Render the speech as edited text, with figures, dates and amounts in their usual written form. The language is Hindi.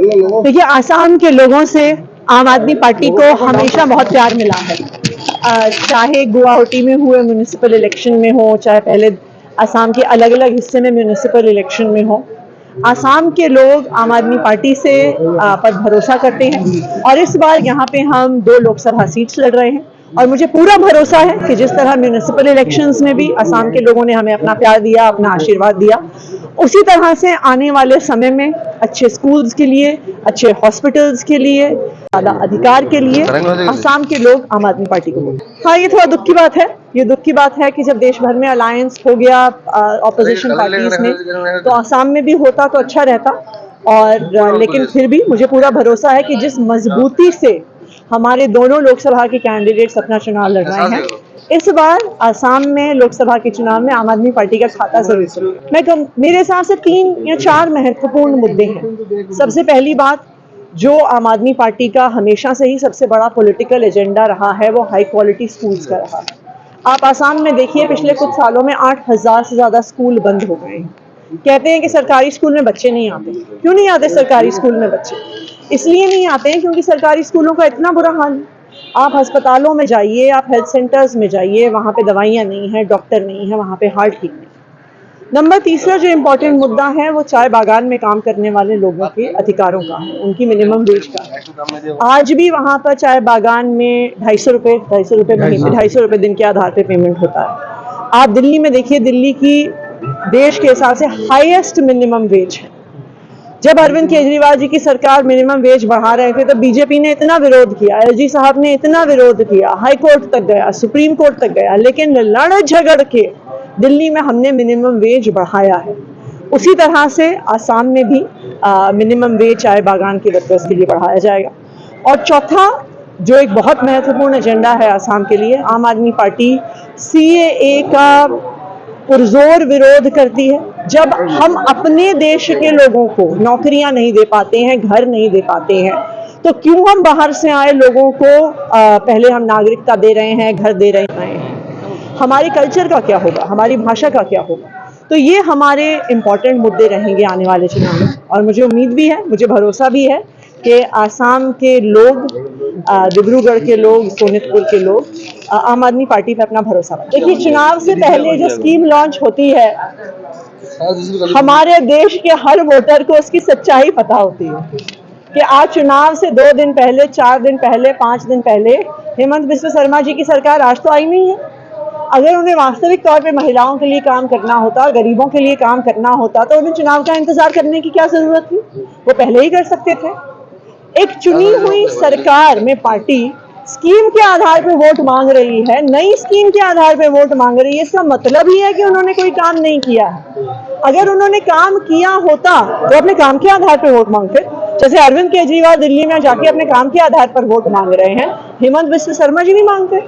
देखिए, आसाम के लोगों से आम आदमी पार्टी को हमेशा बहुत प्यार मिला है। चाहे गुवाहाटी में हुए म्यूनिसिपल इलेक्शन में हो, चाहे पहले आसाम के अलग अलग हिस्से में म्यूनिसिपल इलेक्शन में हो, आसाम के लोग आम आदमी पार्टी से पर भरोसा करते हैं। और इस बार यहाँ पे हम 2 लोकसभा सीट्स लड़ रहे हैं और मुझे पूरा भरोसा है कि जिस तरह म्यूनिसिपल इलेक्शंस में भी आसाम के लोगों ने हमें अपना प्यार दिया, अपना आशीर्वाद दिया, उसी तरह से आने वाले समय में अच्छे स्कूल्स के लिए, अच्छे हॉस्पिटल्स के लिए, ज़्यादा अधिकार के लिए आसाम के लोग आम आदमी पार्टी को वोट। हाँ, ये थोड़ा दुख की बात है। ये दुख की बात है कि जब देश भर में अलायंस हो गया ऑपोजिशन पार्टीज में, तो आसाम में भी होता तो अच्छा रहता। और लेकिन फिर भी मुझे पूरा भरोसा है कि जिस मजबूती से हमारे दोनों लोकसभा के कैंडिडेट्स अपना चुनाव लड़ रहे हैं, इस बार आसाम में लोकसभा के चुनाव में आम आदमी पार्टी का खाता जरूर चलेगा। मेरे हिसाब से 3 या 4 महत्वपूर्ण मुद्दे हैं। सबसे पहली बात, जो आम आदमी पार्टी का हमेशा से ही सबसे बड़ा पॉलिटिकल एजेंडा रहा है, वो हाई क्वालिटी स्कूल्स का रहा है। आप आसाम में देखिए, पिछले कुछ सालों में 8,000 से ज़्यादा स्कूल बंद हो गए हैं। कहते हैं कि सरकारी स्कूल में बच्चे नहीं आते। क्यों नहीं आते सरकारी स्कूल में बच्चे? इसलिए नहीं आते हैं क्योंकि सरकारी स्कूलों का इतना बुरा हाल है। आप अस्पतालों में जाइए, आप हेल्थ सेंटर्स में जाइए, वहाँ पे दवाइयाँ नहीं हैं, डॉक्टर नहीं है, वहाँ पे हाल ठीक नहीं। नंबर तीसरा जो इम्पोर्टेंट मुद्दा है, वो चाय बागान में काम करने वाले लोगों के अधिकारों का है, उनकी मिनिमम वेज का है। आज भी वहाँ पर चाय बागान में 250 रुपये महीने, 250 रुपये दिन के आधार पर पेमेंट होता है। आप दिल्ली में देखिए, दिल्ली की देश के हिसाब से हाईएस्ट मिनिमम वेज है। जब अरविंद केजरीवाल जी की सरकार मिनिमम वेज बढ़ा रहे थे, तो बीजेपी ने इतना विरोध किया, एलजी साहब ने इतना विरोध किया, हाई कोर्ट तक गया, सुप्रीम कोर्ट तक गया, लेकिन लड़ झगड़ के दिल्ली में हमने मिनिमम वेज बढ़ाया है। उसी तरह से आसाम में भी मिनिमम वेज चाय बागान के वर्कर्स के लिए बढ़ाया जाएगा। और चौथा, जो एक बहुत महत्वपूर्ण एजेंडा है आसाम के लिए, आम आदमी पार्टी सीएए का पुरजोर विरोध करती है। जब हम अपने देश के लोगों को नौकरियां नहीं दे पाते हैं, घर नहीं दे पाते हैं, तो क्यों हम बाहर से आए लोगों को पहले हम नागरिकता दे रहे हैं, घर दे रहे हैं? हमारी कल्चर का क्या होगा, हमारी भाषा का क्या होगा? तो ये हमारे इम्पोर्टेंट मुद्दे रहेंगे आने वाले चुनाव में। और मुझे उम्मीद भी है, मुझे भरोसा भी है कि आसाम के लोग, डिब्रूगढ़ के लोग, सोनितपुर के लोग आम आदमी पार्टी पे अपना भरोसा रखें। देखिए, चुनाव से पहले जो स्कीम लॉन्च होती है, हमारे देश के हर वोटर को उसकी सच्चाई पता होती है कि आज चुनाव से 2 दिन पहले, 4 दिन पहले, 5 दिन पहले हेमंत बिस्वा शर्मा जी की सरकार आज तो आई नहीं है। अगर उन्हें वास्तविक तौर पे महिलाओं के लिए काम करना होता, गरीबों के लिए काम करना होता, तो उन्हें चुनाव का इंतजार करने की क्या जरूरत थी? वो पहले ही कर सकते थे। एक चुनी हुई सरकार में पार्टी स्कीम के आधार पर वोट मांग रही है, नई स्कीम के आधार पर वोट मांग रही है, इसका मतलब ही है कि उन्होंने कोई काम नहीं किया है। अगर उन्होंने काम किया होता तो अपने काम के आधार पर वोट मांगते। जैसे अरविंद केजरीवाल दिल्ली में जाके अपने काम के आधार पर वोट मांग रहे हैं, हेमंत बिस्वा शर्मा जी नहीं मांगते।